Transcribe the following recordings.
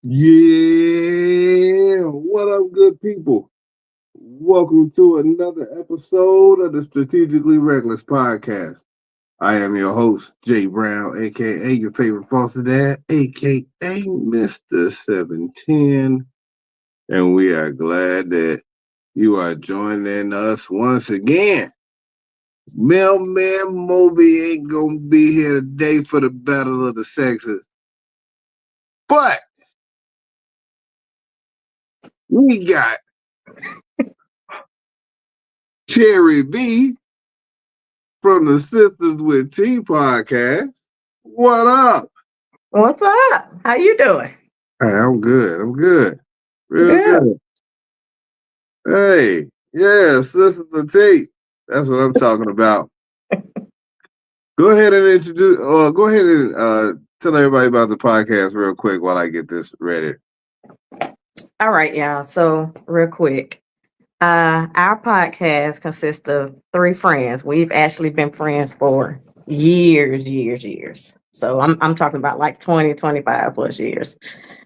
Yeah, what up, good people? Welcome to another episode of the Strategically Reckless Podcast. I am your host, Jay Brown, aka your favorite foster dad, aka Mr. 710. And we are glad that you are joining us once again. Mailman Moby ain't gonna be here today for the Battle of the Sexes. But we got Cherry B from the Sistas with Tea podcast. What up? What's up? How you doing? Hey, I'm good. I'm good. Real Good. good. Hey, yeah, Sisters with Tea. That's what I'm talking about. Go ahead and introduce, go ahead and tell everybody about the podcast real quick while I get this ready. All right, y'all. So, real quick, our podcast consists of three friends. We've actually been friends for years. So, I'm talking about like 20, 25 plus years.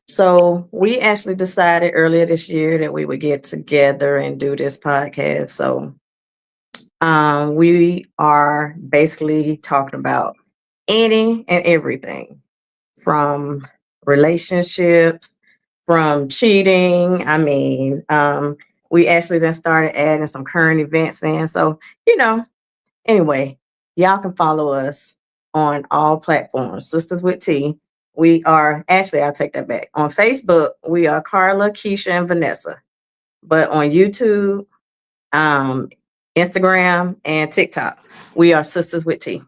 So, we actually decided earlier this year that we would get together and do this podcast. So, we are basically talking about any and everything from relationships, from cheating. We actually then started adding some current events in. So, anyway, y'all can follow us on all platforms. Sisters with Tea. We are actually, I'll take that back. On Facebook, we are Carla, Keisha, and Vanessa. But on YouTube, um, Instagram, and TikTok, we are Sisters with Tea.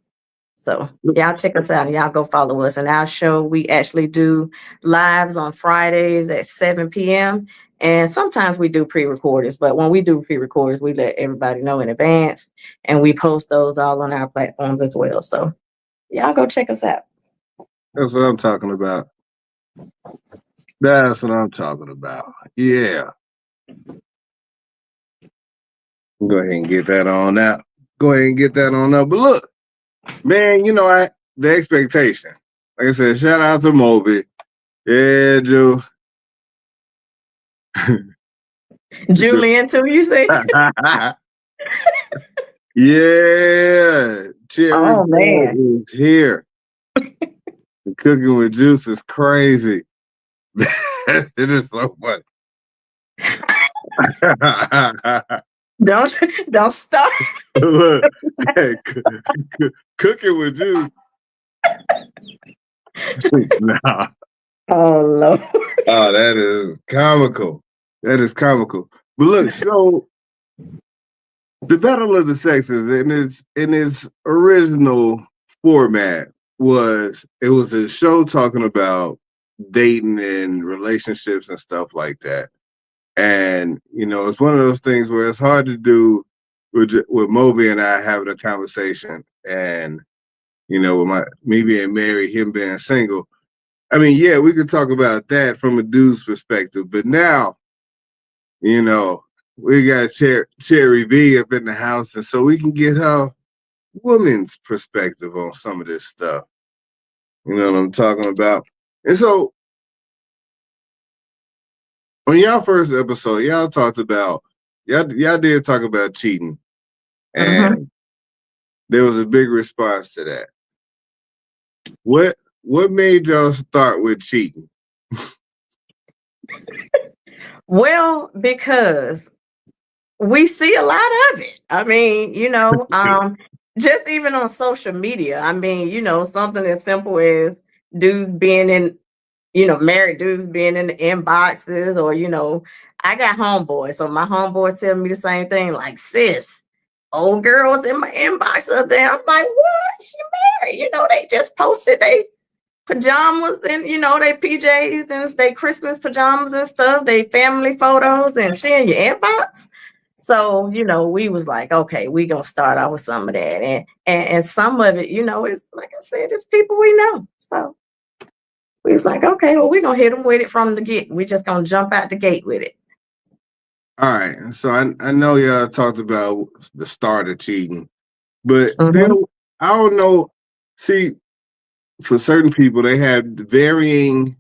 So y'all check us out and y'all go follow us. And our show, we actually do lives on Fridays at 7 p.m. And sometimes we do pre-recorders, but when we do pre-recorders, we let everybody know in advance and we post those all on our platforms as well. So y'all go check us out. That's what I'm talking about. That's what I'm talking about. Yeah. Go ahead and get that on out. Go ahead and get that on up. But look, man, the expectation. Like I said, shout out to Moby. Yeah, Joe. Julian too, you say? Yeah, Cherry Oh man. is here. The cooking with juice is crazy. It is so funny. Don't stop. Look, hey, cooking with juice. Nah. Oh Lord. Oh, that is comical. That is comical. But look, so the Battle of the Sexes in its original format was a show talking about dating and relationships and stuff like that. And it's one of those things where it's hard to do with Moby and I having a conversation, and with me being married, him being single. I mean, yeah, we could talk about that from a dude's perspective, but now, we got Cherry B up in the house, and so we can get her woman's perspective on some of this stuff. You know what I'm talking about? And so, on y'all first episode, y'all talked about y'all did talk about cheating, and there was a big response to that. What made y'all start with cheating? Well, because we see a lot of it. I mean, just even on social media. I mean, something as simple as dudes being in, married dudes being in the inboxes, or I got homeboys, so my homeboys tell me the same thing. Like, sis, old girls in my inbox up there. I'm like, what? She married? They just posted they pajamas and they PJs and they Christmas pajamas and stuff, they family photos, and she in your inbox. So, we was like, okay, we gonna start out with some of that. And some of it, it's like I said, it's people we know. So we was like, okay, well, we're gonna hit them with it from the get. We just gonna jump out the gate with it. All right. So I know y'all talked about the start of cheating, but Mhm. I don't know. See, for certain people, they have varying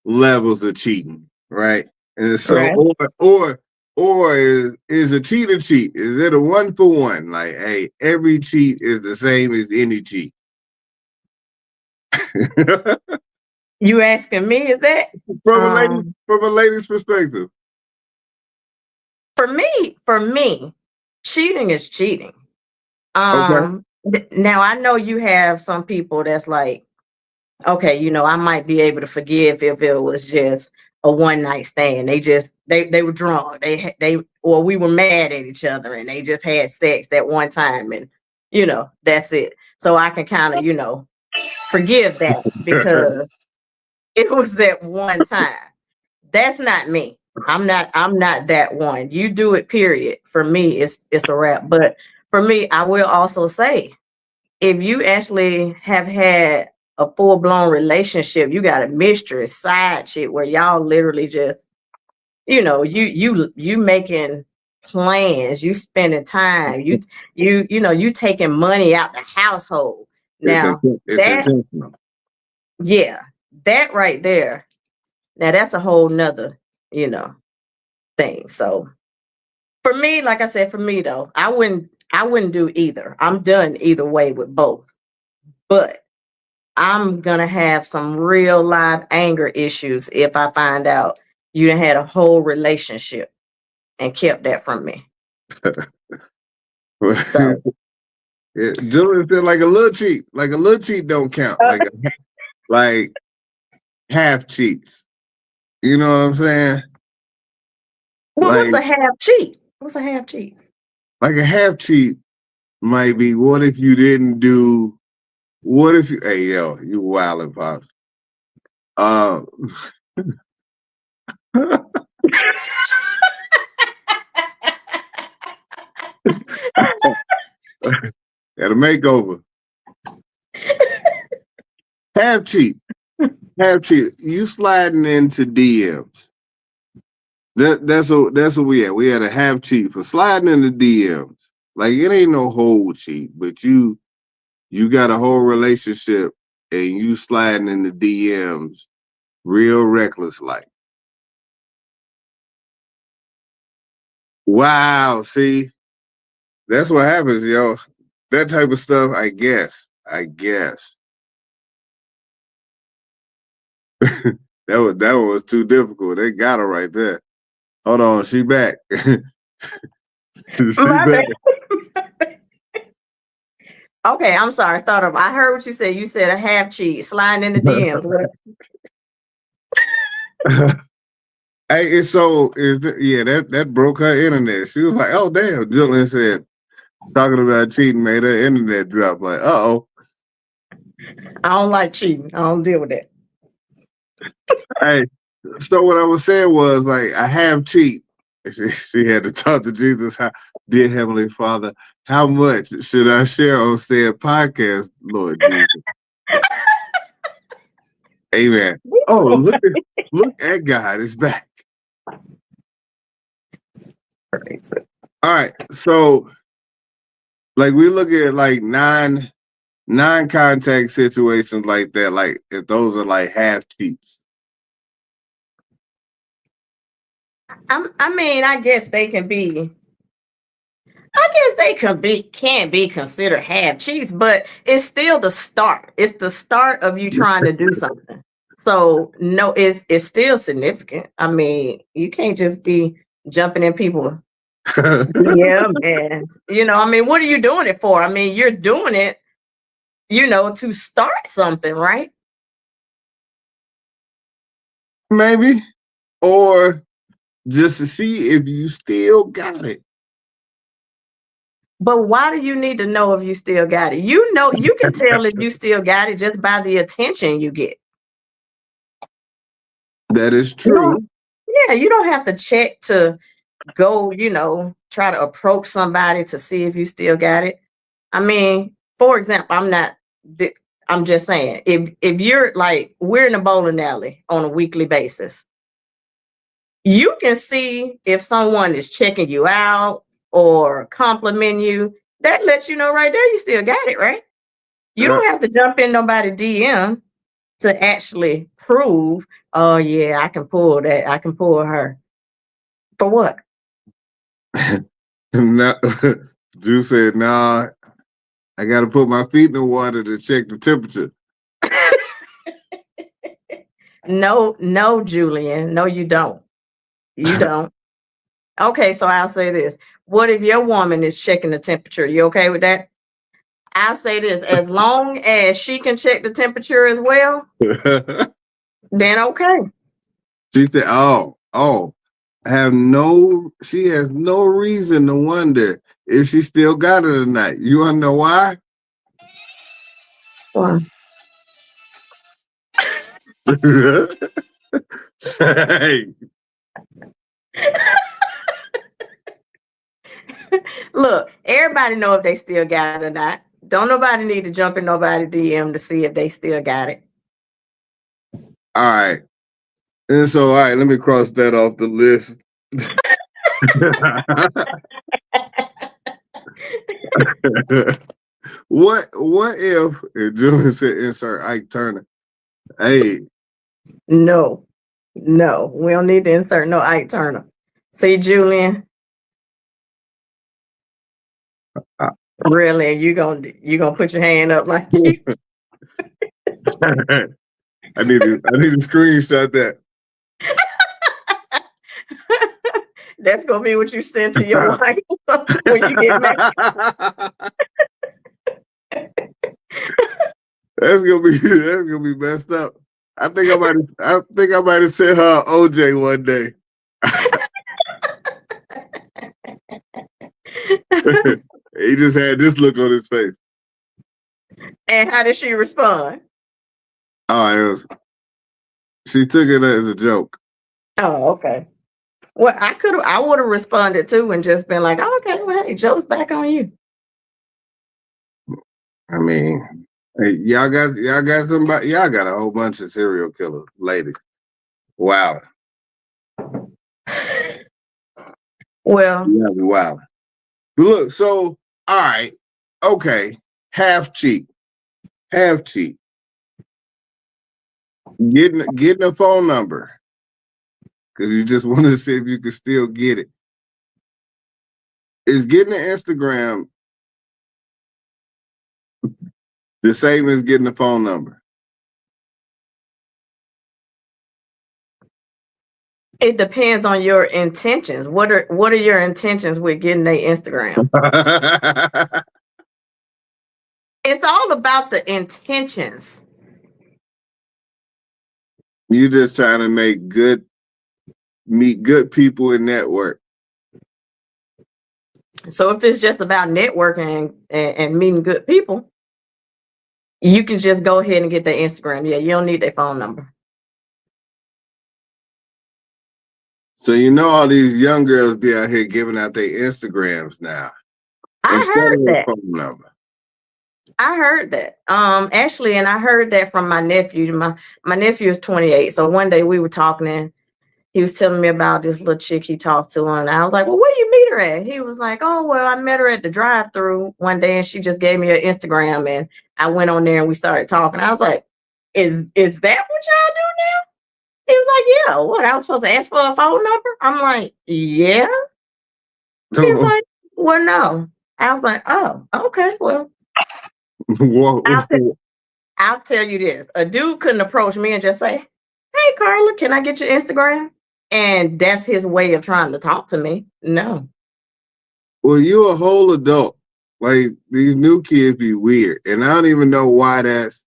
levels of cheating, right? And so, Right. or is a cheat a cheat? Is it a 1-for-1? Like, hey, every cheat is the same as any cheat. You asking me, is that? From a lady's perspective. For me, cheating is cheating. Okay. Now I know you have some people that's like, okay, I might be able to forgive if it was just a one night stand. They were drunk. Or we were mad at each other and they just had sex that one time and that's it. So I can kind of, forgive that because it was that one time. That's not me. I'm not that one. You do it, period. For me, it's a wrap. But for me, I will also say, if you actually have had a full-blown relationship, you got a mistress, side chick where y'all literally just, you making plans, you spending time, you taking money out the household. Now It's that, intentional. yeah, that right there. Now that's a whole nother, thing. So for me, like I said, for me though, I wouldn't do either. I'm done either way with both. But I'm gonna have some real live anger issues if I find out you done had a whole relationship and kept that from me. So Julian said like a little cheat. Like a little cheat don't count. Like half cheats. You know what I'm saying? what's Like a half cheat? What's a half cheat? like a half cheat might be what if you didn't do hey yo, you wildin' pops. Uh Got a makeover. Half cheat. Half cheat. You sliding into DMs. That's what we had. We had a half cheat for sliding into DMs. Like it ain't no whole cheat, but you got a whole relationship and you sliding into DMs real reckless like. Wow, see? That's what happens, yo. That type of stuff, I guess. That one was too difficult. They got her right there. Hold on, she back. She My back. bad. Okay, I'm sorry. I heard what you said. You said a half cheat, sliding in the DMs. Hey, that broke her internet. She was like, "Oh damn!" Jillian said, talking about cheating made her internet drop. Like, oh. I don't like cheating. I don't deal with that. Hey, so what I was saying was like, I have cheat. She had to talk to Jesus. Dear Heavenly Father, how much should I share on said podcast, Lord Jesus? Amen. Oh, look at God is back. All right, so like we look at like non-contact situations like that, like if those are like half cheats. I mean, I guess they can be. I guess they can be considered half cheats, but it's still the start. It's the start of you trying to do something. So no, it's still significant. I mean, you can't just be jumping in people. Yeah, man. I mean, what are you doing it for? I mean, you're doing it, to start something, right? Maybe, or just to see if you still got it. But why do you need to know if you still got it? You can tell if you still got it just by the attention you get. That is You true. don't, yeah, you don't have to check to go, try to approach somebody to see if you still got it. I mean, for example, I'm just saying, if you're like, we're in a bowling alley on a weekly basis, you can see if someone is checking you out or complimenting you. That lets you know right there you still got it, right? You don't have to jump in nobody's DM. to actually prove, oh yeah, I can pull that. I can pull her. For what? Now, Drew said, "Nah, I got to put my feet in the water to check the temperature." No, Julian. No, you don't. You don't. Okay, so I'll say this. What if your woman is checking the temperature? You okay with that? I'll say this, as long as she can check the temperature as well, then okay. She said, she has no reason to wonder if she still got it or not. You want to know why? Well, Hey. look, everybody know if they still got it or not. Don't nobody need to jump in nobody's DM to see if they still got it. All right. And so, all right, let me cross that off the list. What if, and Julian said insert Ike Turner. Hey. No, we don't need to insert no Ike Turner. See, Julian, really, you gonna put your hand up like you? I need to screenshot that. That's gonna be what you send to your wife when you get married. That's gonna be messed up. I think I might have sent her OJ one day. He just had this look on his face. And how did she respond? Oh, she took it as a joke. Oh, okay. Well, I would have responded too and just been like, oh, okay, well, hey, joke's back on you. I mean, hey, y'all got somebody. Y'all got a whole bunch of serial killer ladies. Wow. Well, Yeah, wow. Look, so all right, okay, half cheat. Getting a phone number because you just want to see if you can still get it. Is getting an Instagram the same as getting a phone number? it depends on your intentions. What are your intentions with getting their Instagram? It's all about the intentions. You just trying to meet good people and network. So if it's just about networking and meeting good people, you can just go ahead and get their Instagram. Yeah, you don't need their phone number. So you know all these young girls be out here giving out their Instagrams now. I heard that. Phone number. I heard that. Actually, and I heard that from my nephew. My nephew is 28. So one day we were talking and he was telling me about this little chick he talks to, and I was like, well, where you meet her at? He was like, oh, well, I met her at the drive-through one day and she just gave me her Instagram and I went on there and we started talking. I was like, is that what y'all do now? He was like, yeah. What, I was supposed to ask for a phone number? I'm like, yeah. He was like, well, no. I was like, oh, okay, well. I'll tell you this. A dude couldn't approach me and just say, hey, Carla, can I get your Instagram? And that's his way of trying to talk to me. No. Well, you're a whole adult. Like these new kids be weird. And I don't even know why that's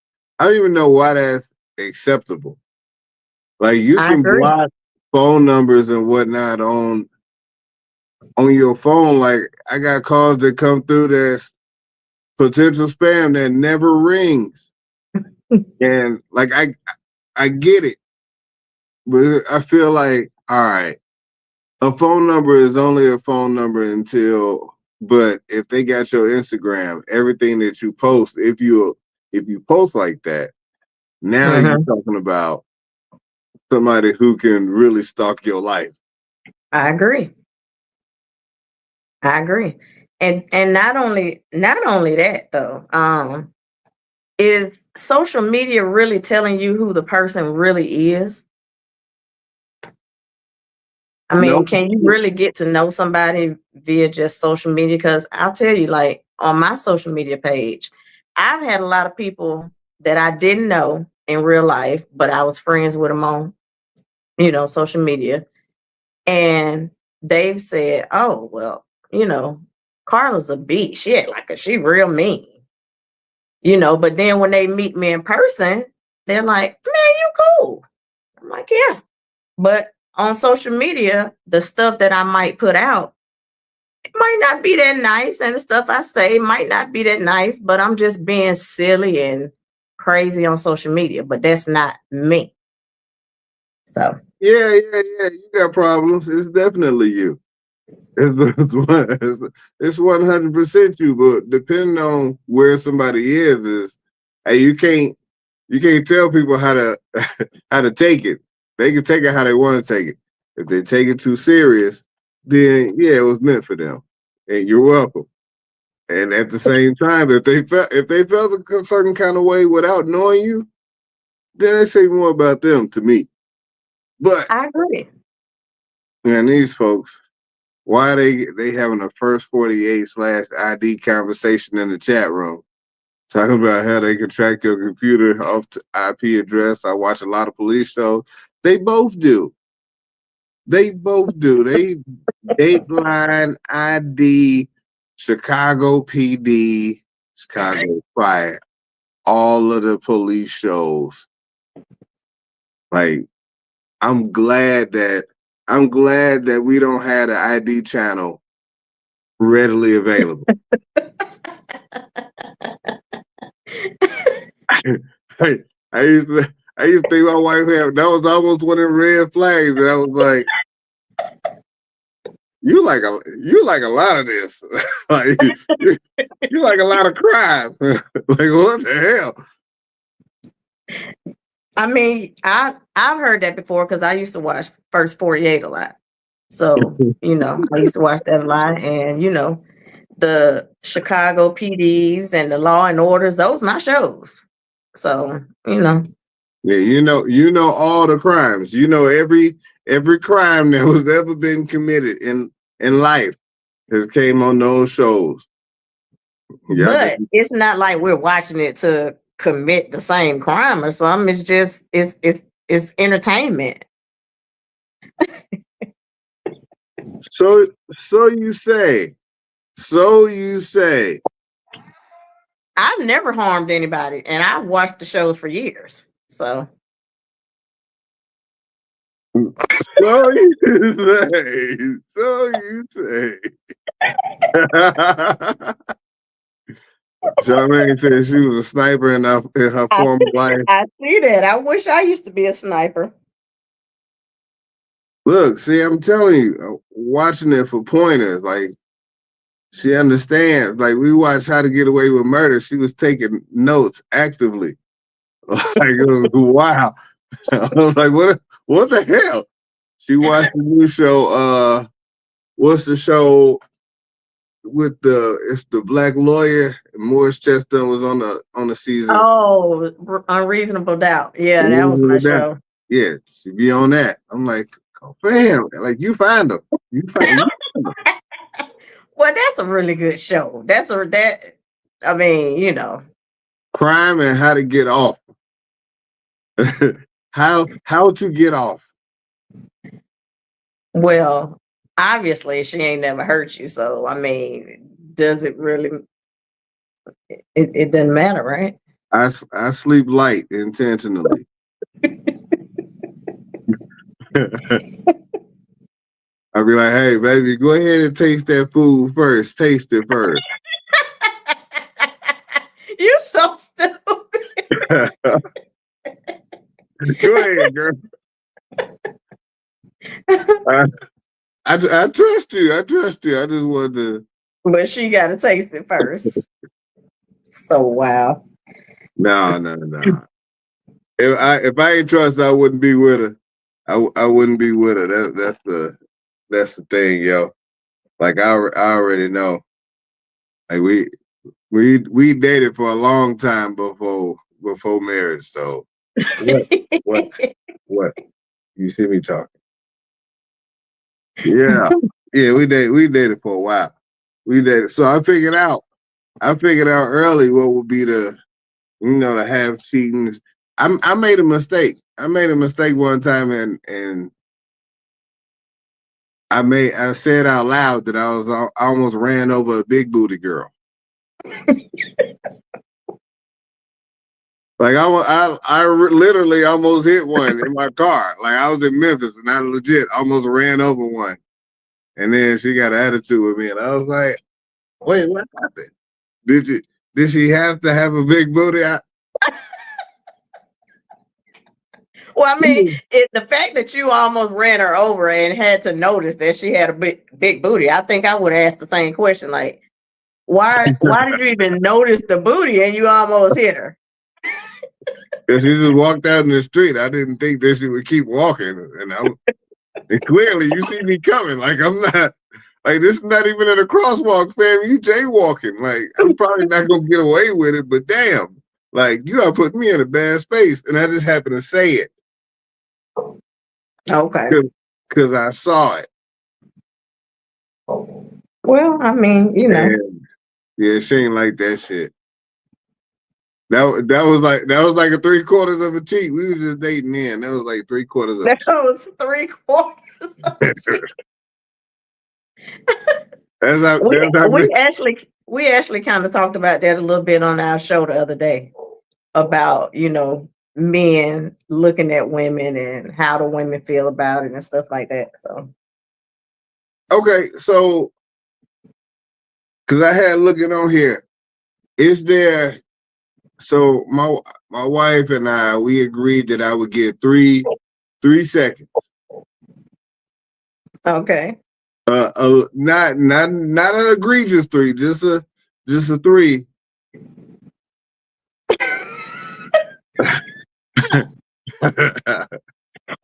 acceptable. Like you can block phone numbers and whatnot on your phone. Like I got calls that come through that's potential spam that never rings. And like I get it. But I feel like, all right, a phone number is only a phone number but if they got your Instagram, everything that you post, if you post like that, now you're talking about somebody who can really stalk your life. I agree. And not only that though, is social media really telling you who the person really is? I mean, No, can you really get to know somebody via just social media? Because I'll tell you, like on my social media page, I've had a lot of people that I didn't know in real life, but I was friends with them on, social media. And they've said, oh, well, Carla's a bitch. She real mean, but then when they meet me in person, they're like, man, you cool. I'm like, yeah. But on social media, the stuff that I might put out, it might not be that nice. And the stuff I say might not be that nice, but I'm just being silly and crazy on social media. But that's not me. So yeah. You got problems. It's definitely you. It's 100% you. But depending on where somebody is hey, you can't tell people how to how to take it. They can take it how they want to take it. If they take it too serious, then yeah, it was meant for them, and you're welcome. And at the same time, if they felt a certain kind of way without knowing you, then they say more about them to me. But I agree. man, these folks, why they having a first 48/ID conversation in the chat room? Talking about how they can track your computer off to IP address. I watch a lot of police shows. They both do. They both do. They Dateline, ID, Chicago PD, Chicago Fire, all of the police shows. Like, I'm glad that we don't have the ID channel readily available. I, I used to think my wife had that was almost one of the red flags, and I was like, you like a lot of this. Like you like a lot of crime. Like what the hell? I mean, I've heard that before because I used to watch First 48 a lot. So, I used to watch that a lot. And, the Chicago PDs and the Law and Orders, those my shows. So, Yeah, you know all the crimes. You know every crime that was ever been committed in life has came on those shows. Y'all just but it's not like we're watching it to commit the same crime or something. It's just it's entertainment. so so you say. So you say. I've never harmed anybody, and I've watched the shows for years. So So you say. So you say. Charmaine said she was a sniper in her I, former life. I see that. I wish I used to be a sniper. Look, see, I'm telling you, watching it for pointers. Like she understands. Like we watched How to Get Away with Murder. She was taking notes actively. Like it was wow. I was like, what the hell? She watched the new show. What's the show with it's the black lawyer? Morris Chestnut was on the season. Oh, Unreasonable Doubt. Yeah, that was my show. Yeah, she be on that. I'm like, oh, fam, like you find them. You find them. Well, that's a really good show. I mean, Crime and how to get off. how to get off. well, obviously she ain't never hurt you. So I mean, does it really it doesn't matter, right? I sleep light intentionally. I'll be like, hey, baby, go ahead and taste that food first. Taste it first. You so stupid. Go ahead, girl. I trust you. I trust you. I just wanted to. But she got to taste it first. So wow. No. If I ain't trust her, I wouldn't be with her. I wouldn't be with her. That's the thing, yo. Like I already know. Like We dated for a long time before marriage. So what what you see me talking? Yeah, yeah. We dated for a while. We dated. So I figured out early what would be the the half cheating. I made a mistake. I made a mistake one time and I said out loud that I almost ran over a big booty girl. Like I literally almost hit one in my car. Like I was in Memphis and I legit almost ran over one. And then she got an attitude with me and I was like, wait, what happened? Did she have to have a big booty? Well, I mean, the fact that you almost ran her over and had to notice that she had a big booty, I think I would ask the same question. Like, why did you even notice the booty and you almost hit her? Because she just walked out in the street. I didn't think that she would keep walking. And clearly you see me coming. Like I'm not like this is not even at a crosswalk, fam. You jaywalking. Like I'm probably not gonna get away with it, but damn. Like you gotta put me in a bad space. And I just happened to say it. Okay. Because I saw it. Well, I mean, And, yeah, she ain't like that shit. That was like a 3/4 of a cheat. We were just dating in. That was like 3/4 of a cheat. That was 3/4 of a cheat. We actually kind of talked about that a little bit on our show the other day about, men looking at women and how the women feel about it and stuff like that. So okay, so because I had looking on here, is there? So my wife and I, we agreed that I would get 3 seconds. Okay. Not an egregious 3, just a 3.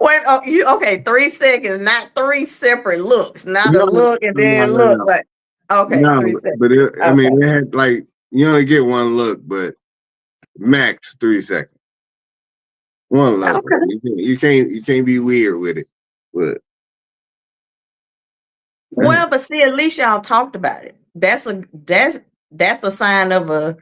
Wait, okay? 3 seconds, not 3 separate looks, not a look and then look. But okay, 3 seconds. But I mean, it had like you only get one look, but max 3 seconds. One look. Okay. You can't be weird with it. But well, but see, at least y'all talked about it. That's a sign of a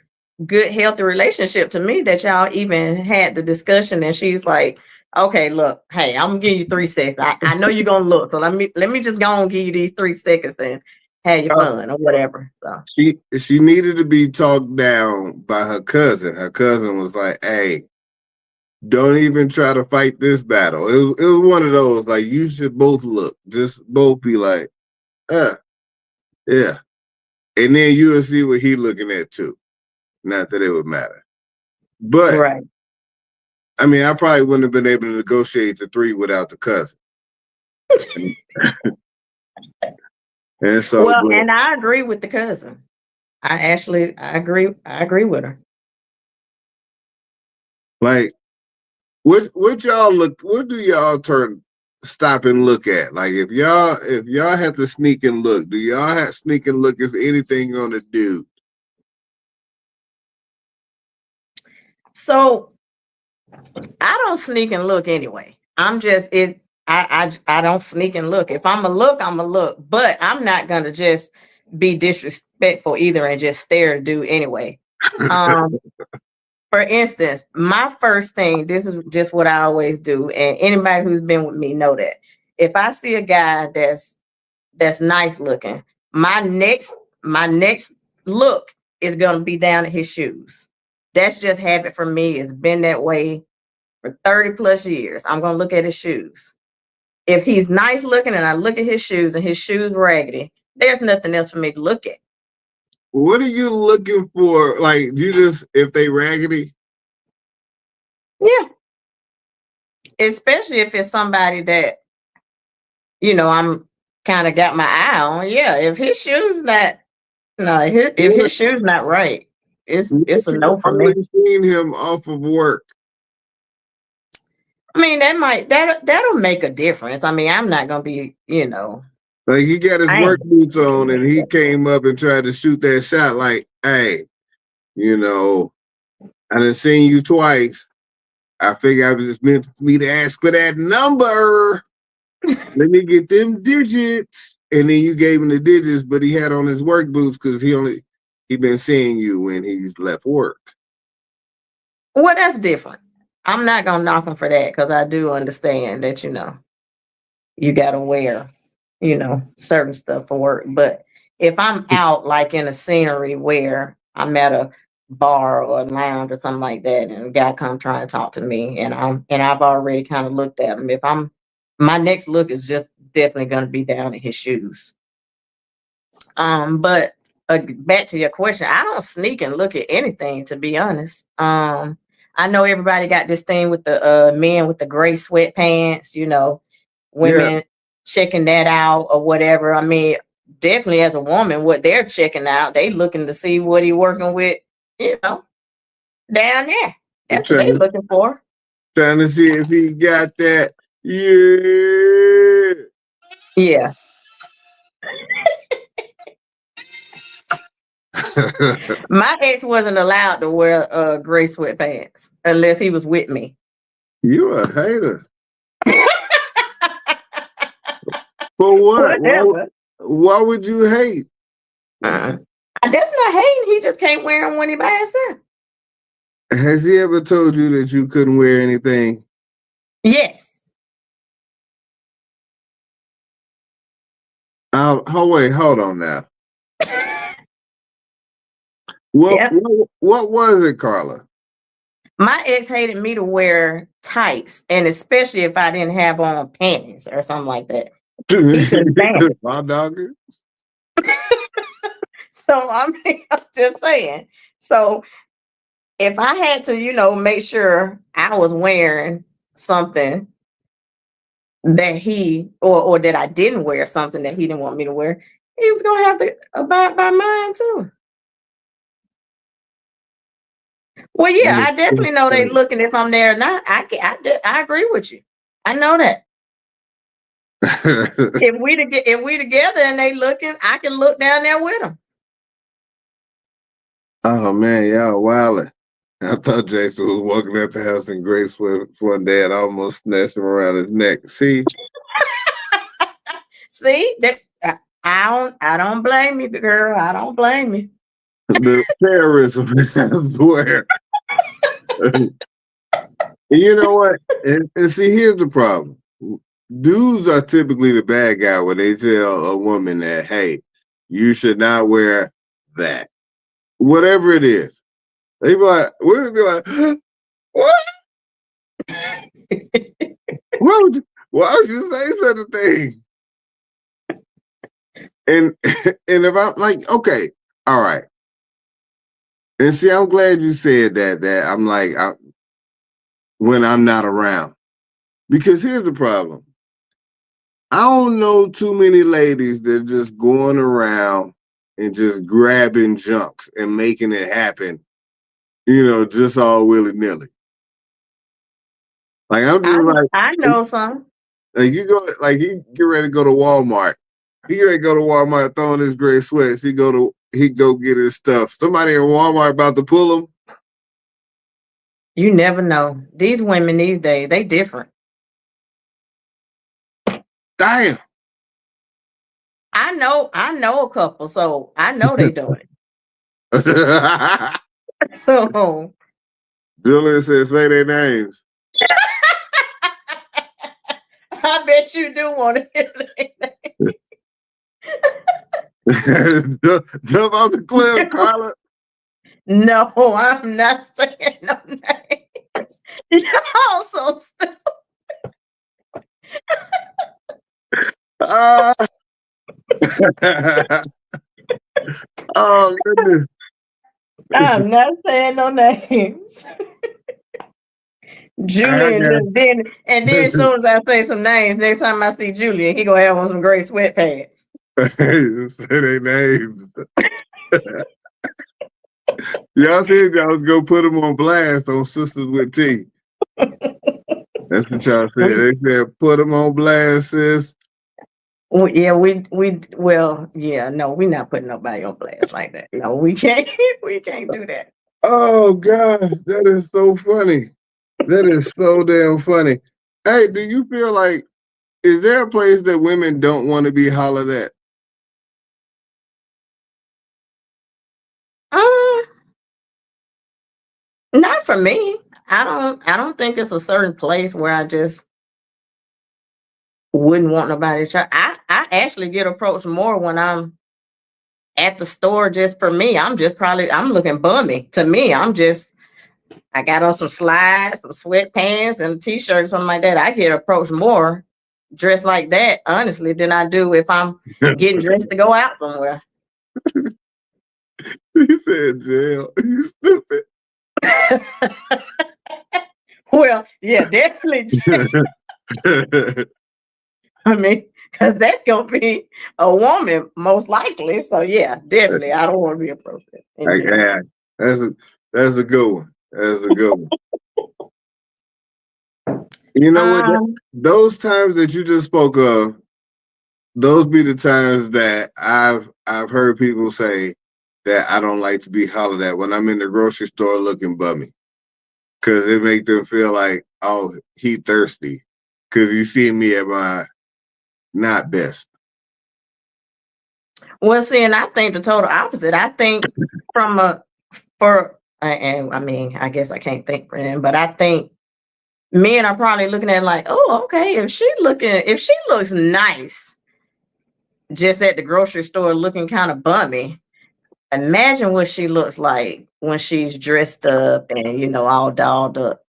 good, healthy relationship to me that y'all even had the discussion. And she's like, "Okay, look, hey, I'm gonna give you 3 seconds. I know you're gonna look, so let me just go and give you these 3 seconds and have your fun or whatever." So she needed to be talked down by her cousin. Her cousin was like, "Hey, don't even try to fight this battle." It was one of those like you should both look, just both be like, yeah. And then you will see what he looking at too. Not that it would matter. But right. I mean, I probably wouldn't have been able to negotiate the 3 without the cousin. And so and I agree with the cousin. I agree with her. Like what do y'all stop and look at? Like if y'all have to sneak and look, do y'all have sneak and look as anything on a dude? So I don't sneak and look anyway. I'm just it. I don't sneak and look. If I'm a look, I'm a look. But I'm not gonna just be disrespectful either and just stare at dude anyway. For instance, my first thing, this is just what I always do, and anybody who's been with me know that. If I see a guy that's nice looking, my next look is gonna be down at his shoes. That's just habit for me. It's been that way for 30 plus years. I'm gonna look at his shoes. If he's nice looking and I look at his shoes and his shoes raggedy, there's nothing else for me to look at. What are you looking for? Like, if they raggedy? Yeah. Especially if it's somebody that, I'm kind of got my eye on. Yeah. If his shoes not, if his shoes not right, it's a no for me. Seen him off of work. I mean, that'll make a difference. I mean, I'm not gonna be, Like he got his work boots on and he came up and tried to shoot that shot like, hey, You know, I done seen you twice. I figure it was just meant for me to ask for that number. Let me get them digits. And then you gave him the digits, but he had on his work boots because he been seeing you when he's left work. Well, that's different. I'm not gonna knock him for that because I do understand that, you gotta wear, certain stuff for work. But if I'm out like in a scenery where I'm at a bar or a lounge or something like that, and a guy come trying to talk to me, and I've already kind of looked at him. My next look is just definitely gonna be down in his shoes. But back to your question, I don't sneak and look at anything, to be honest. I know everybody got this thing with the men with the gray sweatpants, Yeah. women checking that out or whatever. I mean, definitely as a woman, what they're checking out, they looking to see what he working with, down there. That's what they Trying, looking for. trying to see if he got that. Yeah. Yeah. My ex wasn't allowed to wear gray sweatpants unless he was with me. You a hater. For what? Whatever. Why would you hate? That's not hating. He just can't wear them when he by himself. Has he ever told you that you couldn't wear anything? Yes. Wait, hold on now. What was it, Carla? My ex hated me to wear tights, and especially if I didn't have on panties or something like that. He couldn't stand it. My dogger. So I'm just saying. So if I had to, make sure I was wearing something that he or that I didn't wear something that he didn't want me to wear, he was gonna have to abide by mine too. Well, yeah, I definitely know they looking if I'm there or not. I agree with you. I know that. If we together and they looking, I can look down there with them. Oh man, y'all wildin'. I thought Jason was walking at the house in gray sweats one day and I almost snatched him around his neck. See? See that I don't blame you, girl. I don't blame you. The terrorism is everywhere. You know what? And see, here's the problem. Dudes are typically the bad guy when they tell a woman that, hey, you should not wear that. Whatever it is. They be like, women be like, what? Why would you say such a thing? And if I'm like, okay, all right. And see, I'm glad you said that I'm like, when I'm not around. Because here's the problem. I don't know too many ladies that just going around and just grabbing junks and making it happen, just all willy-nilly. Like I'm just I know some. Like you get ready to go to Walmart. He ready to go to Walmart throwing his gray sweats. He go get his stuff. Somebody in Walmart about to pull him. You never know. These women these days, they different. Damn. I know a couple, so I know they doing it. So Julian says, say their names. I bet you do want to hear their name. Jump off the cliff, Carla. No, I'm not saying no names. Y'all so stupid. Oh goodness. I'm not saying no names. Julian then as soon as I say some names, next time I see Julian, he gonna have on some gray sweatpants. Say their names. Y'all said y'all was gonna put them on blast on Sistas with T. That's what y'all said. They said put them on blast, sis. Well, yeah, no, we're not putting nobody on blast like that. No, we can't do that. Oh God, that is so funny. That is so damn funny. Hey, do you feel like is there a place that women don't want to be hollered at? Um, Not for me. I don't think it's a certain place where I just wouldn't want nobody to try. I actually get approached more when I'm at the store just for me. I'm looking bummy. To me, I got on some slides, some sweatpants, and a t-shirt, something like that. I get approached more dressed like that, honestly, than I do if I'm getting dressed to go out somewhere. You said jail. You stupid. Well, yeah, definitely. I mean, because that's gonna be a woman most likely. So yeah, definitely. I don't want to be approached in jail. Yeah, that's a that's a good one. That's a good one. You know what? Um, Those times that you just spoke of, those be the times that I've heard people say that I don't like to be hollered at when I'm in the grocery store looking bummy. Cause it make them feel like, oh, he thirsty. Cause he see me at my not best. well, see, and I think the total opposite. I think from a for and I mean, I guess I can't think for them, but I think men are probably looking at it like, oh, okay, if she looks nice just at the grocery store looking kind of bummy, imagine what she looks like when she's dressed up and all dolled up.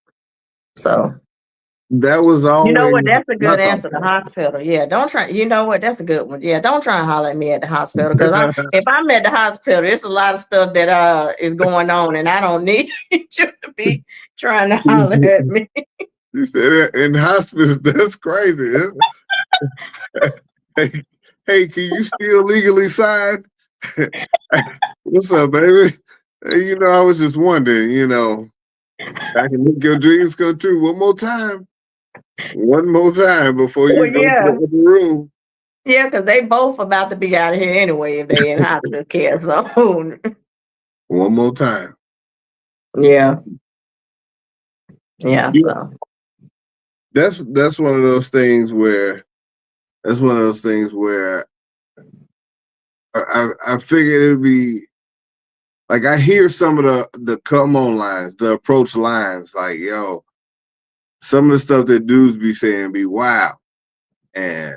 So That was you know always what? That's a my good thought answer. The hospital. Yeah, don't try. You know what? That's a good one. Yeah, don't try and holler at me at the hospital because if I'm at the hospital, it's a lot of stuff that is going on, and I don't need you to be trying to holler at me. You said that in hospice, that's crazy. Hey, hey, can you still legally sign? What's up, baby? Hey, I was just wondering, I can make your dreams come true one more time. One more time before Well, you go to the yeah, other room. yeah, because they both about to be out of here anyway if they in hospital care. So One more time. yeah, yeah. Yeah, So that's one of those things where I figured it'd be like I hear some of the come on lines, the approach lines, like yo, some of the stuff that dudes be saying be wild. And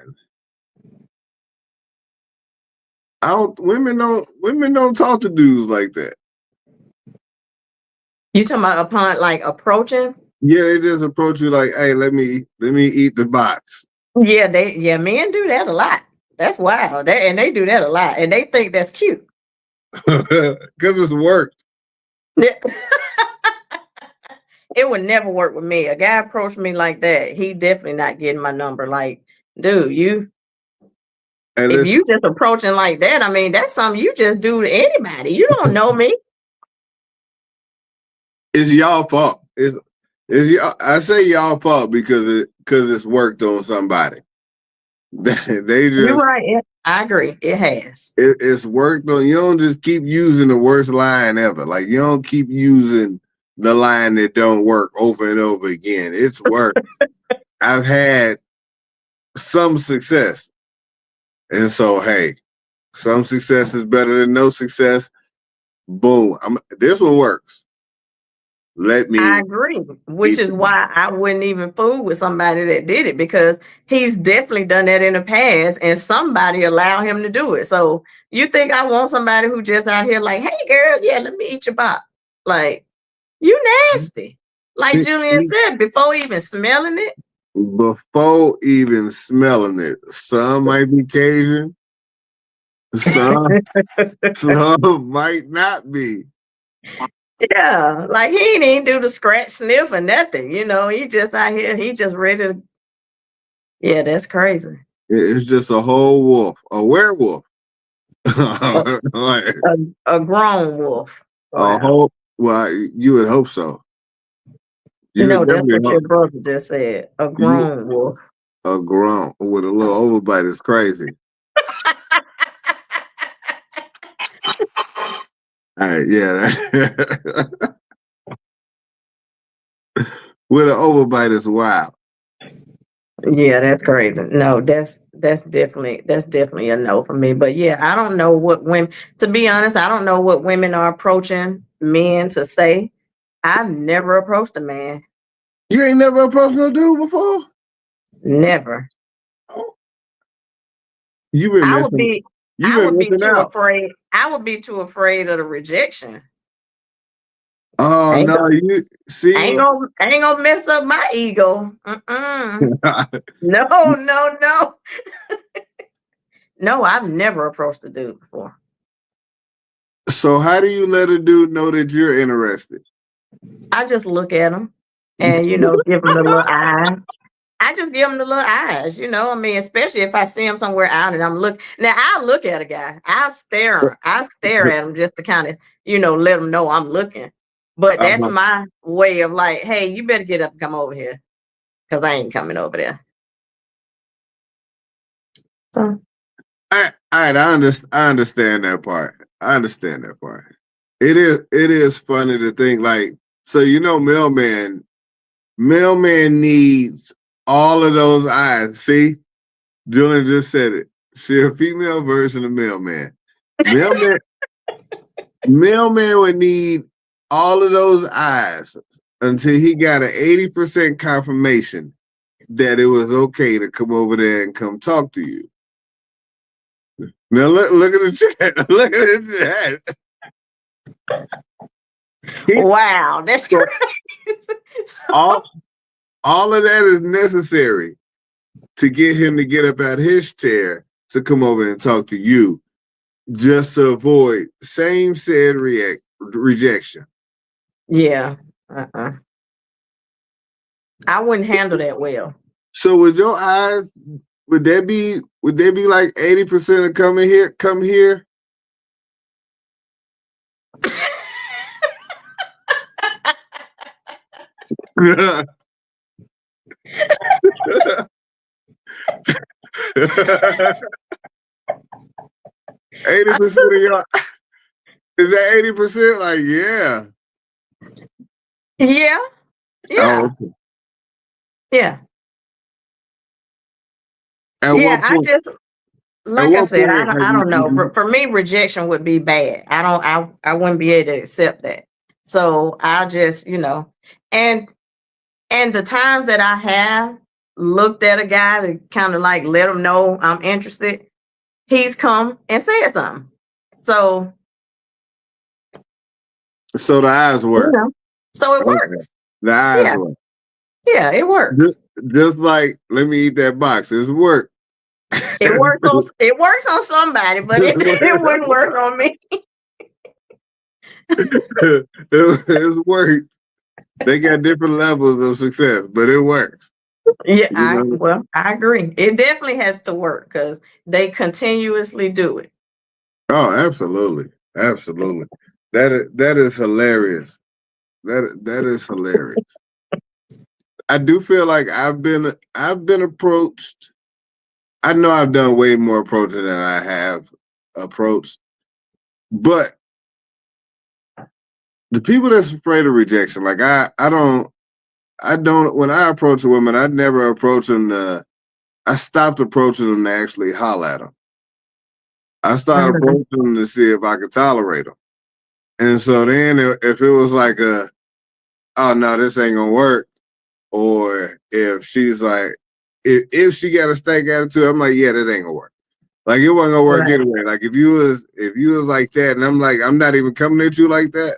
I don't women don't talk to dudes like that. you talking about upon like approaching? Yeah, they just approach you like, hey, let me eat the box. Yeah, men do that a lot. That's wild. They do that a lot, and they think that's cute. Because it's work. It would never work with me. A guy approached me like that, he definitely not getting my number. Like, dude, Hey, if listen, you just approaching like that, I mean, that's something you just do to anybody. You don't know me. it's y'all fault. It's y'all. I say y'all fault because it's worked on somebody. They You're just right. I agree. It has. it's worked on. You don't just keep using the worst line ever. Like you don't keep using the line that don't work over and over again. It's worked. I've had some success, and so hey, some success is better than no success. Boom. This one works. Let I me agree, which eat is the box. why I wouldn't even fool with somebody that did it because he's definitely done that in the past and somebody allowed him to do it. So you think I want somebody who just out here like, hey girl, yeah, let me eat your bop. Like, you nasty. Like Julian said, before even smelling it. Before even smelling it. Some might be Cajun, some some might not be. Yeah, like he ain't even do the scratch sniff or nothing. He just out here, he just ready to. Yeah, that's crazy. It's just a whole wolf, a werewolf. A, Like, a grown wolf. a Wow. whole. Well, you would hope so. You would No, that's definitely what your hope brother just said. A you grown wolf. a grown with a little overbite is crazy. All right, yeah. With an overbite is wild. Yeah, that's crazy. No, that's definitely a no for me. But yeah, I don't know what women. To be honest, I don't know what women are approaching men to say. I've never approached a man. You ain't never approached no dude before? Never. Oh, you been I would missing. be. You I been would be missing too out. afraid. I would be too afraid of the rejection. Oh Ain't no, gonna, you see. ain't gonna mess up my ego. No, no, no. No, I've never approached a dude before. So how do you let a dude know that you're interested? I just look at him and give him the little eyes. I just give him the little eyes, I mean, especially if I see him somewhere out and I'm looking. Now I look at a guy. I stare at him just to kind of, let him know I'm looking. But that's Uh-huh. my way of like, hey, you better get up and come over here because I ain't coming over there. So I understand that part. I understand that part. It is funny to think like, so mailman needs all of those eyes. See, Julian just said it. She a female version of mailman. Mailman mailman would need all of those eyes until he got an 80% confirmation that it was okay to come over there and come talk to you. Now look at the chat. Look at the chat. wow, that's So crazy. all of that is necessary to get him to get up out of his chair to come over and talk to you, just to avoid same said rejection. Yeah. I wouldn't handle that well. So with your eyes, would that be like 80% of come here? 80% of y'all, is that 80%? Like, yeah. Yeah. Yeah. Oh, okay. Yeah. At Yeah. what point? At Like I what said, point have I don't know. you? For me, rejection would be bad. I wouldn't be able to accept that. So I just, and the times that I have looked at a guy to kind of like let him know I'm interested, he's come and said something. So So the eyes work. so it Okay. works. The eyes Yeah. work. Yeah, it works. Just like, let me eat that box. It's work. It works on somebody, but it wouldn't work on me. It's work. They got different levels of success, but it works. Yeah, You know? I agree. It definitely has to work because they continuously do it. Oh, absolutely. Absolutely. That is hilarious. That is hilarious. I do feel like I've been approached. I know I've done way more approaching than I have approached, but the people that's afraid of rejection, like I don't when I approach a woman, I never approach them I stopped approaching them to actually holler at them. I started approaching them to see if I could tolerate them. And so then if it was like oh no, this ain't gonna work, or if she's like, if she got a stank attitude, I'm like, yeah, that ain't gonna work. Like it wasn't gonna work Right. anyway. Like if you was like that, and I'm like, I'm not even coming at you like that,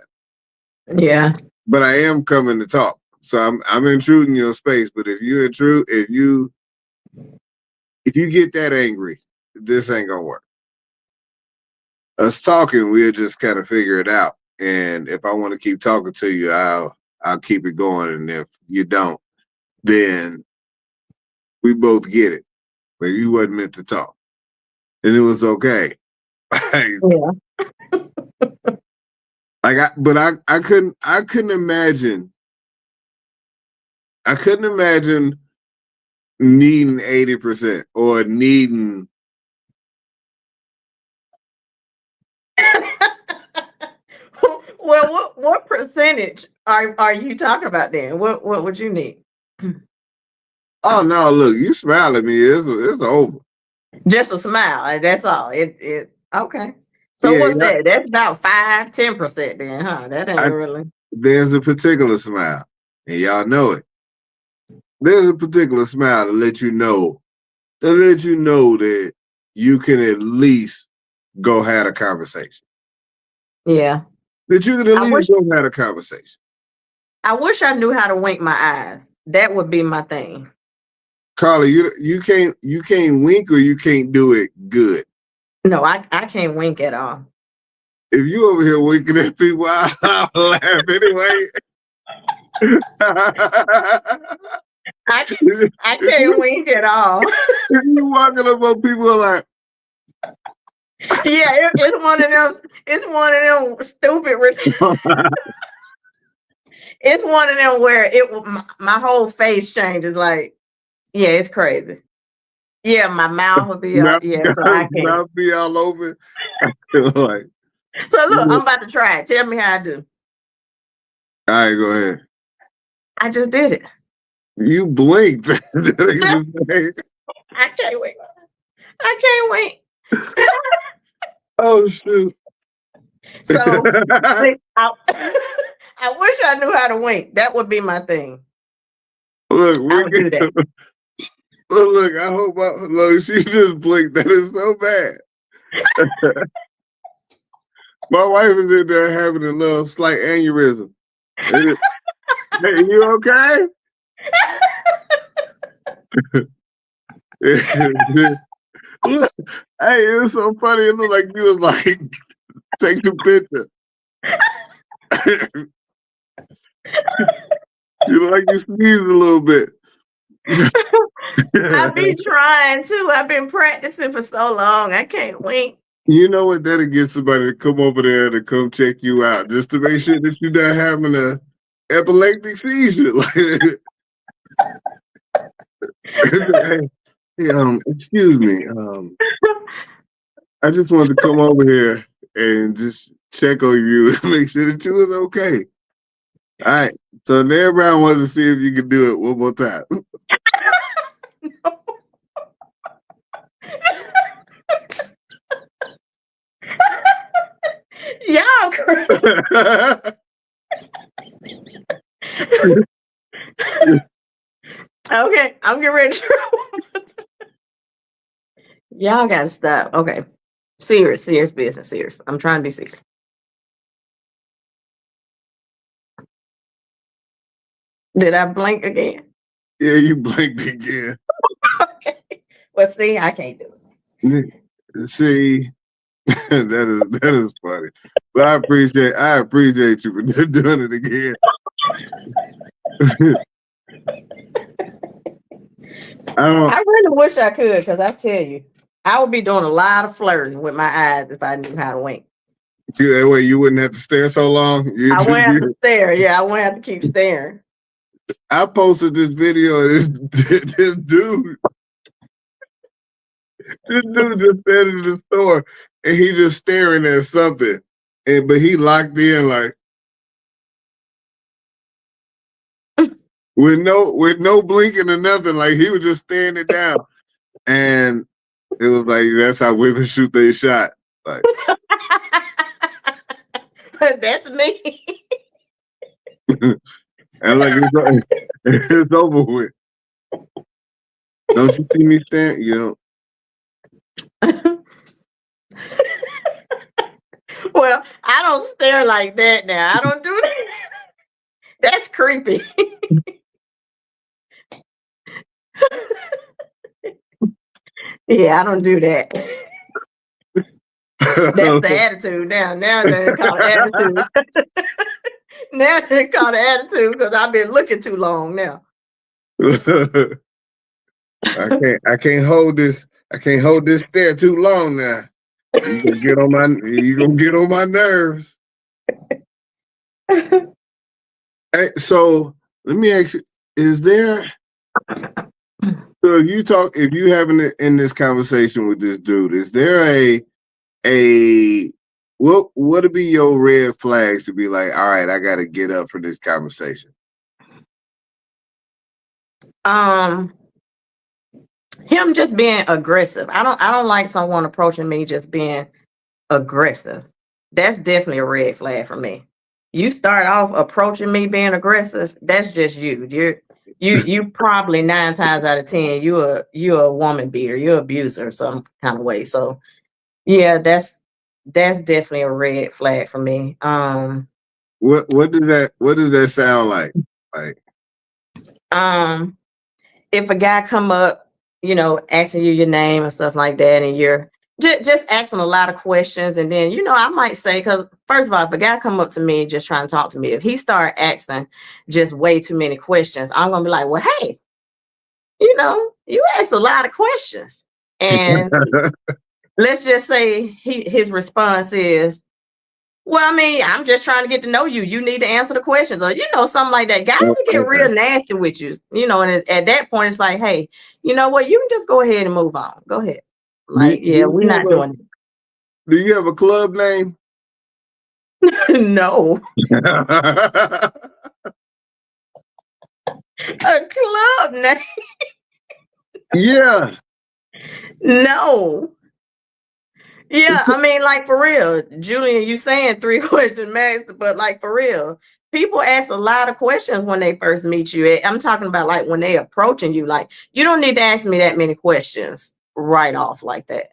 Yeah. but I am coming to talk. So I'm intruding your space. But if you intrude, if you get that angry, this ain't gonna work. Us talking, we'll just kind of figure it out. And if I want to keep talking to you, I'll keep it going. And if you don't, then we both get it. But you wasn't meant to talk, and it was okay. Yeah. But I couldn't imagine. I couldn't imagine needing 80% or needing. Well, what percentage are you talking about then? What would you need? Oh no, look, you smile at me. It's over. Just a smile. That's all. It okay. So Yeah, what's yeah. that? That's about 5-10% then, huh? That ain't really. There's a particular smile, and y'all know it. There's a particular smile to let you know that you can at least go have a conversation. Yeah. That you can at I least wish go have a conversation. I knew how to wink my eyes. That would be my thing. Carla, you can't wink or you can't do it good. No, I can't wink at all. If you over here winking at people, I'll laugh anyway. I can't wink at all. If you walking up on people like, Yeah, it's one of them. It's one of them stupid. It's one of them where my whole face changes. Like, yeah, it's crazy. Yeah, my mouth will be mouth, yeah. So I can't. mouth be all over. Like, So look, I'm about to try it. Tell me how I do. all right, go ahead. I just did it. You blinked. I can't wink. I can't wink. Oh shoot. So I wish I knew how to wink. That would be my thing. Look, I would do that. Look, I hope look, she just blinked. That is so bad. My wife is in there having a little slight aneurysm. Hey, you okay? Look, hey, it was so funny. It looked like you was like, take the picture. You look like you sneezed a little bit. I be trying to. I've been practicing for so long. I can't wink. You know what? That'll get somebody to come over there to come check you out just to make sure that you're not having a epileptic seizure. Hey, excuse me. I just wanted to come over here and just check on you and make sure that you was okay. All right. So Nair Brown wants to see if you can do it one more time. Y'all crazy. Okay, I'm getting ready to try. Y'all gotta stop. Okay. Serious business. Serious. I'm trying to be serious. Did I blink again? Yeah, you blinked again. Okay. Well, see, I can't do it. See, that is funny. But I appreciate you for doing it again. I really wish I could, because I tell you, I would be doing a lot of flirting with my eyes if I knew how to wink. That way you wouldn't have to stare so long. I wouldn't have to stare. Yeah, I wouldn't have to keep staring. I posted this video of this dude. This dude just standing in the store and he just staring at something. But he locked in like with no blinking or nothing. Like he was just staring it down. And it was like that's how women shoot their shot. Like That's me. and like it's over with. Don't you see me staring? You know. Well, I don't stare like that now. I don't do that. That's creepy. Yeah, I don't do that. That's the attitude now. Now they call it attitude. Now they call it attitude because I've been looking too long now. I can't hold this. I can't hold this stare too long now. You gonna get on my nerves. Hey, so let me ask you: is there? So if you having it in this conversation with this dude, is there a what would be your red flags to be like, all right, I got to get up for this conversation? Him just being aggressive. I don't like someone approaching me just being aggressive. That's definitely a red flag for me. You start off approaching me being aggressive, that's just you. You probably 9 times out of 10, you're a woman beater, you're an abuser some kind of way. So yeah, that's definitely a red flag for me. What does that sound like? Like, if a guy come up, asking you your name and stuff like that, and you're just asking a lot of questions, and then I might say, because first of all, if a guy come up to me just trying to talk to me, if he start asking just way too many questions, I'm gonna be like, well, hey, you ask a lot of questions, and let's just say his response is, well, I mean, I'm just trying to get to know you. You need to answer the questions, or something like that. Guys will get real nasty with you, and at that point, it's like, hey, you know what? You can just go ahead and move on. Go ahead. Like, yeah, we're not doing it. Do you have a club name? No. A club name? Yeah. No. Yeah, I mean, like, for real, Julian, you saying 3 question max, but like, for real, people ask a lot of questions when they first meet you. I'm talking about like when they approaching you. Like, you don't need to ask me that many questions right off like that.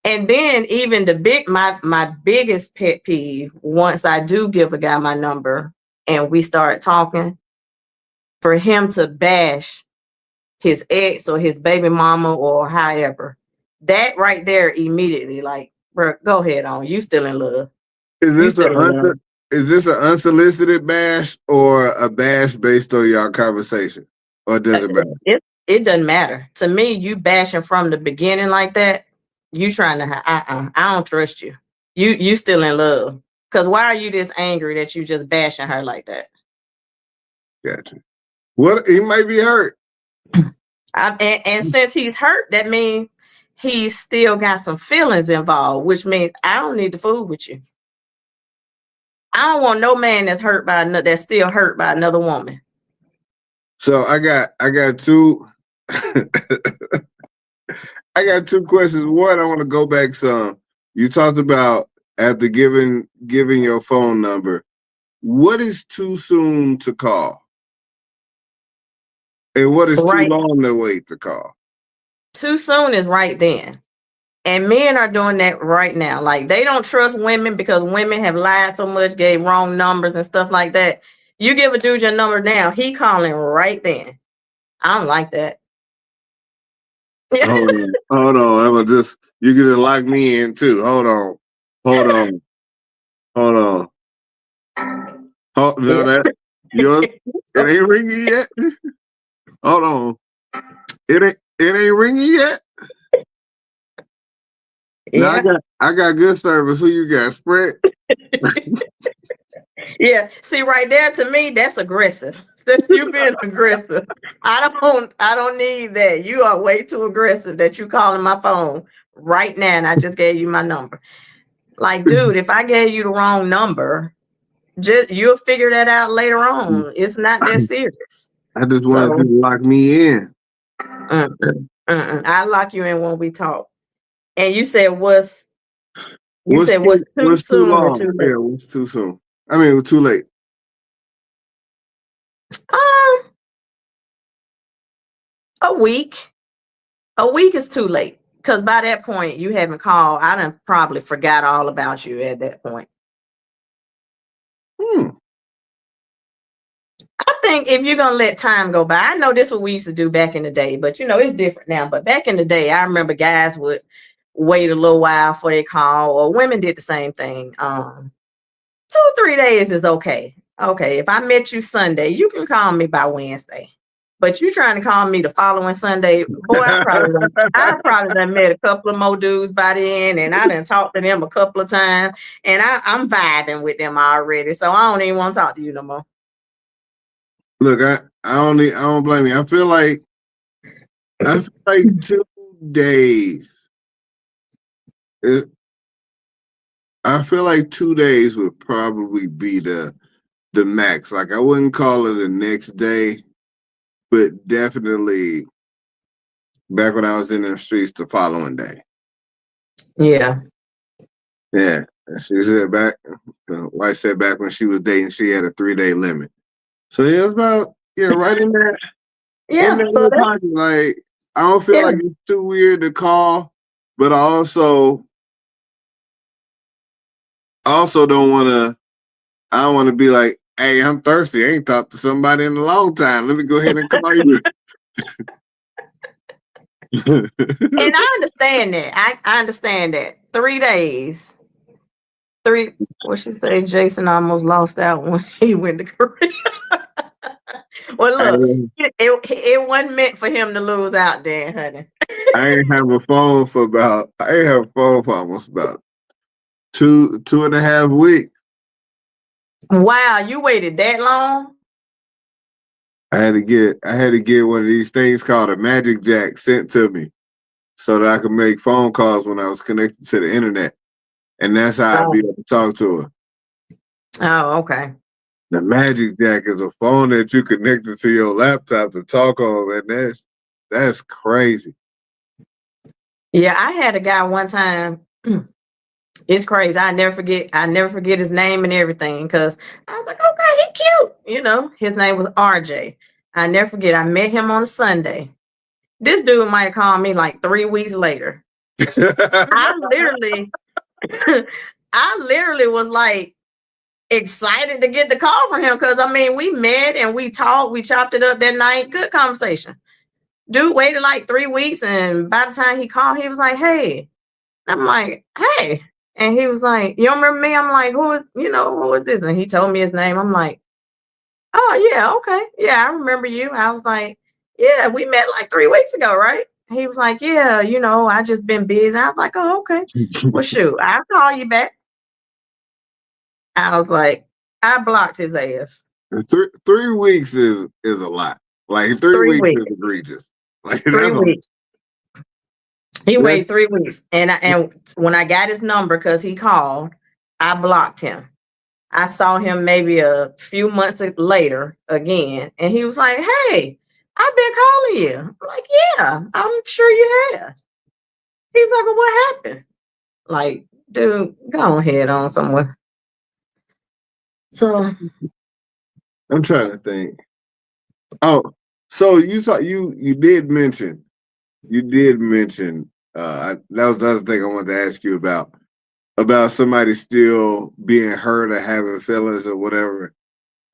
And then even my biggest pet peeve, once I do give a guy my number and we start talking, for him to bash his ex or his baby mama or however, that right there immediately, like, bro, go ahead on. You still in love. Is this an unsolicited bash or a bash based on your conversation? Or does it matter? It doesn't matter. To me, you bashing from the beginning like that, you trying to I don't trust you. You still in love. Because why are you this angry that you just bashing her like that? Gotcha. What, he might be hurt. And since he's hurt, that means he's still got some feelings involved, which means I don't need to fool with you. I don't want no man that's still hurt by another woman. So I got two I got 2 questions. One, I want to go back some. You talked about after giving your phone number. What is too soon to call? And what is too long to wait to call? Too soon is right then. And men are doing that right now. Like, they don't trust women because women have lied so much, gave wrong numbers and stuff like that. You give a dude your number now, he calling right then. I don't like that. Hold on. You can lock me in too. Hold on. No, that yours. It ain't ringing yet. Hold on. It ain't ringing yet. Yeah. Now I got good service. Who you got? Sprint? Yeah. See, right there, to me, that's aggressive. Since you being aggressive, I don't need that. You are way too aggressive that you calling my phone right now, and I just gave you my number. Like, dude, if I gave you the wrong number, you'll figure that out later on. It's not that serious. I just wanted you to lock me in. I'll lock you in when we talk. And you said what's too soon or too late? Yeah, what's too soon? I mean, too late. A week. A week is too late. Because by that point, you haven't called. I done probably forgot all about you at that point. I think if you're going to let time go by, I know this is what we used to do back in the day, but it's different now. But back in the day, I remember guys would wait a little while for their call, or women did the same thing. 2 or 3 days is okay. Okay, if I met you Sunday, you can call me by Wednesday. But you trying to call me the following Sunday, boy, I probably done met a couple of more dudes by then, and I done talked to them a couple of times, and I'm vibing with them already, so I don't even want to talk to you no more. Look, I don't blame you. I feel like 2 days. I feel like 2 days would probably be the max. Like I wouldn't call it the next day, but definitely back when I was in the streets the following day. Yeah. Yeah. And she said back, the wife said back when she was dating, she had a 3-day limit. So yeah, it was about right in there. In Yeah. that So little pocket. Like I don't feel like it's too weird to call, but I also don't want to. I don't want to be like, hey, I'm thirsty. I ain't talked to somebody in a long time. Let me go ahead and call you. and I understand that. I understand that. 3 days. What she say? Jason almost lost out when he went to Korea. Well, look, it wasn't meant for him to lose out there, honey. I ain't have a phone for almost about 2.5 weeks. Wow, you waited that long? I had to get one of these things called a Magic Jack sent to me so that I could make phone calls when I was connected to the internet. And that's how I'd be able to talk to her. Oh, okay. The Magic Jack is a phone that you connected to your laptop to talk on, and that's crazy. Yeah, I had a guy one time. It's crazy. I never forget his name and everything because I was like, okay, he cute. You know, his name was RJ. I never forget. I met him on a Sunday. This dude might have called me like 3 weeks later. I literally, I literally was like excited to get the call from him because I mean, we met and we talked, we chopped it up that night. Good conversation. Dude waited like 3 weeks, and by the time he called, he was like, "Hey," I'm like, "Hey," and he was like, "You don't remember me?" I'm like, who is this?" And he told me his name. I'm like, "Oh yeah, okay, yeah, I remember you." I was like, "Yeah, we met like 3 weeks ago, right?" He was like, "Yeah, I just been busy." I was like, "Oh, okay. Well, shoot, I'll call you back." I was like, I blocked his ass. 3 weeks is a lot. Like 3 3 weeks is weeks. egregious. Like 3 weeks. He that's waited 3 weeks, and when I got his number because he called, I blocked him. I saw him maybe a few months later again, and he was like, "Hey, I've been calling you." I'm like, "Yeah, I'm sure you have." He was like, "Well, what happened?" Like, dude, go ahead on somewhere. So, I'm trying to think. Oh, so you did mention that was the other thing I wanted to ask you about somebody still being hurt or having feelings or whatever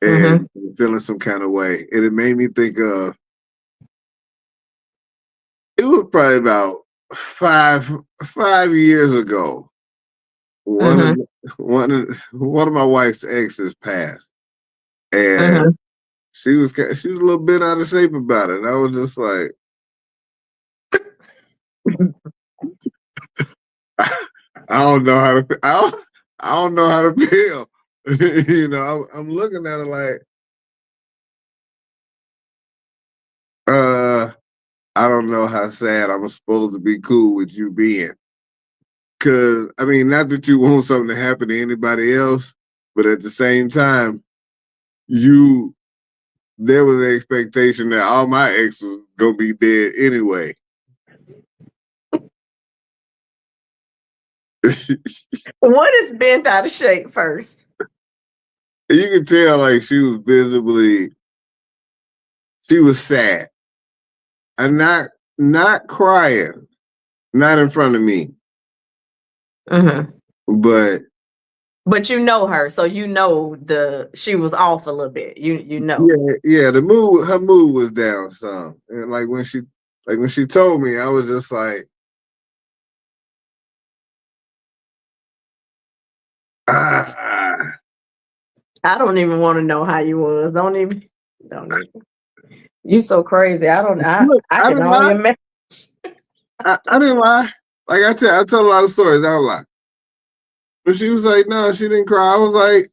mhm, and feeling some kind of way. And it made me think of it was probably about 5 years ago. One of mhm, one of my wife's exes passed, and mhm. she was a little bit out of shape about it. And I was just like, I don't know how to. I don't know how to feel. I'm looking at her like, I don't know how sad I'm supposed to be cool with you being. Cause I mean, not that you want something to happen to anybody else, but at the same time, you there was an expectation that all my exes gonna be dead anyway. You What is bent out of shape first? could tell like she was sad and not crying, not in front of me, Mhm. but But you know her, so she was off a little bit. You know. yeah, her mood was down some. And like when she told me, I was just like, ah. I don't even want to know how you was. Don't even. You so crazy. Look, I I can didn't only lie. imagine. I didn't lie. Like I tell a lot of stories. I don't lie. But she was like, no, she didn't cry. I was like,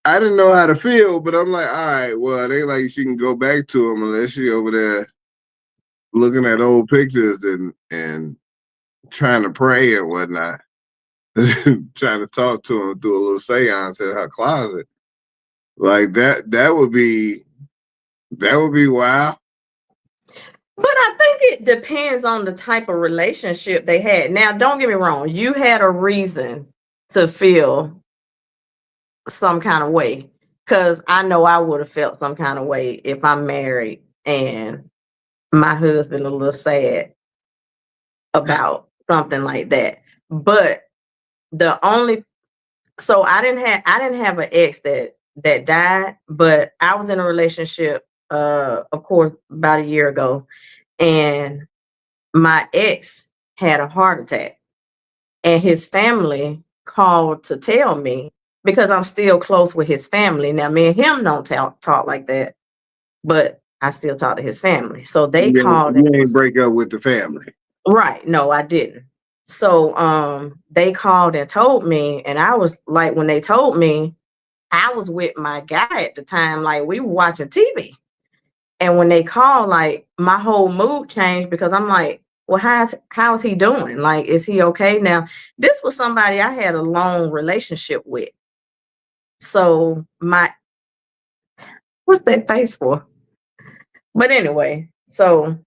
I didn't know how to feel, but I'm like, all right, well, it ain't like she can go back to him unless she over there looking at old pictures and trying to pray and whatnot. trying to talk to him through a little seance in her closet. Like that would be wild. But I think it depends on the type of relationship they had. Now, don't get me wrong, you had a reason to feel some kind of way. Cause I know I would have felt some kind of way if I'm married and my husband a little sad about something like that. But I didn't have an ex that died, but I was in a relationship of course about a year ago, and my ex had a heart attack, and his family called to tell me, because I'm still close with his family. Now me and him don't talk like that, but I still talk to his family. So they called You and ain't break up with the family. right. No, I didn't. So they called and told me, and I was like, when they told me, I was with my guy at the time, like we were watching TV. And when they called, like my whole mood changed, because I'm like, well, how's he doing? Like, is he okay? Now, this was somebody I had a long relationship with. So what's that face for? But anyway, so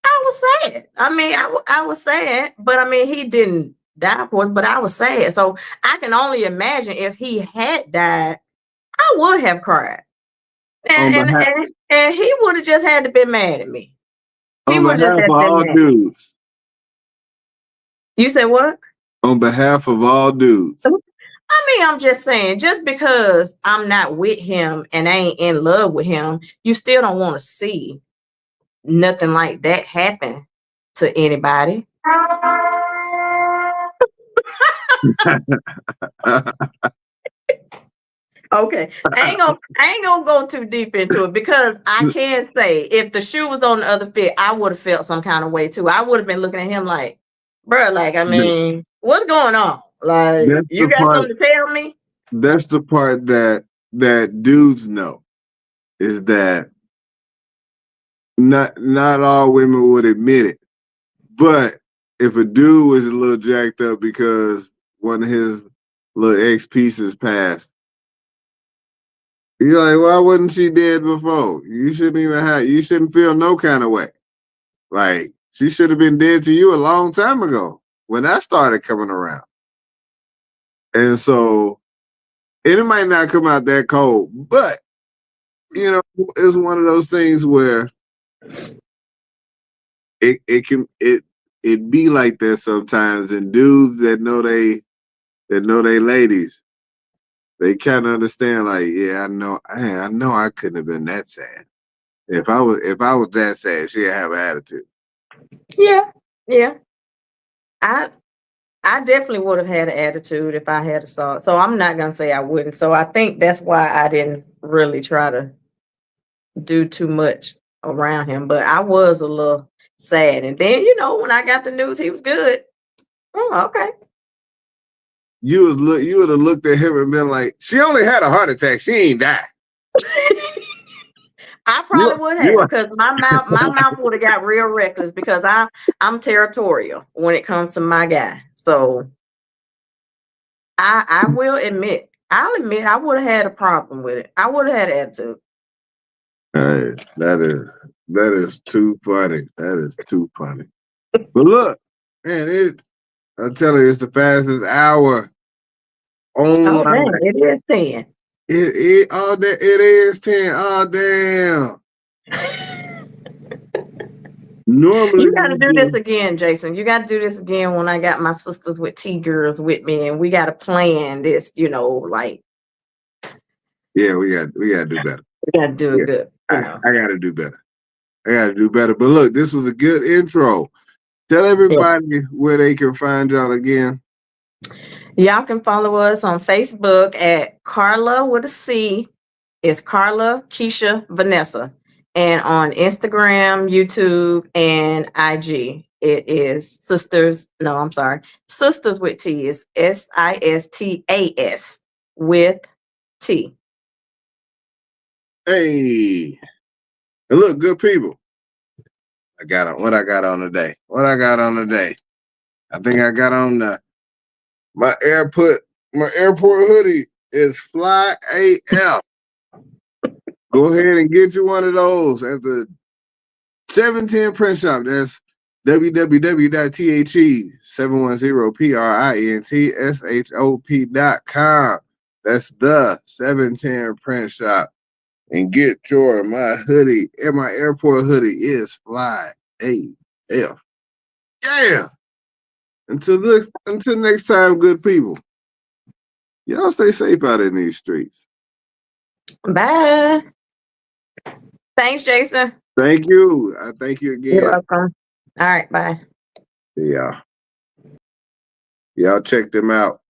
I was sad. I mean, I was sad, but I mean, he didn't die, of course, but I was sad. So I can only imagine if he had died, I would have cried. On And behalf he would have just had to be mad at me. He on would have just behalf had of to be all mad. dudes. You said what? On behalf of all dudes. I mean, I'm just saying, just because I'm not with him and I ain't in love with him, you still don't want to see nothing like that happen to anybody. Okay, I ain't gonna go too deep into it, because I can say if the shoe was on the other foot, I would have felt some kind of way too. I would have been looking at him like, bro, like, I mean, what's going on? Like, That's you the got part. something to tell me? That's the part that dudes know, is that not all women would admit it. But if a dude was a little jacked up because one of his little ex pieces passed, you're like, why wasn't she dead before? You shouldn't feel no kind of way. Like, she should have been dead to you a long time ago when that started coming around. And so, and it might not come out that cold, but it's one of those things where it be like that sometimes. And dudes that know they ladies, they kind of understand. Like, yeah, I know I couldn't have been that sad. If I was that sad, she'd have an attitude. Yeah, yeah. I I definitely would have had an attitude if I had a saw it. So I'm not gonna say I wouldn't. So I think that's why I didn't really try to do too much around him. But I was a little sad. And then, when I got the news he was good. Oh, okay. You would have looked at him and been like, she only had a heart attack. She ain't died. I probably would have, because my mouth would have got real reckless, because I'm territorial when it comes to my guy. So I'll admit I would have had a problem with it. I would have had an attitude. Hey, that is too funny. That is too funny. But look, man, I'm telling you, it's the fastest hour Oh, online. dang, it is 10. It is 10. Oh, damn. Normally You got to do this again, Jason. You got to do this again when I got my sisters with T girls with me, and we got to plan this. Like, yeah, we got to do better. we got to do it good. I got to do better. I got to do better. But look, this was a good intro. Tell everybody where they can find y'all again. Y'all can follow us on Facebook at Carla with a C. It's Carla, Keisha, Vanessa. And on Instagram, YouTube, and IG, it is Sisters. No, I'm sorry. Sistas with T is SISTAS with T. Hey. And look, good people. What I got on today. I think I got on the My airport hoodie is fly AF. Go ahead and get you one of those at the 710 Print Shop. That's www.the710printshop.com. That's the 710 Print Shop. And get my hoodie. And my airport hoodie is fly AF. Yeah. Until next time, good people. Y'all stay safe out in these streets. Bye. Thanks, Jason. Thank you. I thank you again. You're welcome. All right, bye. Yeah. Y'all check them out.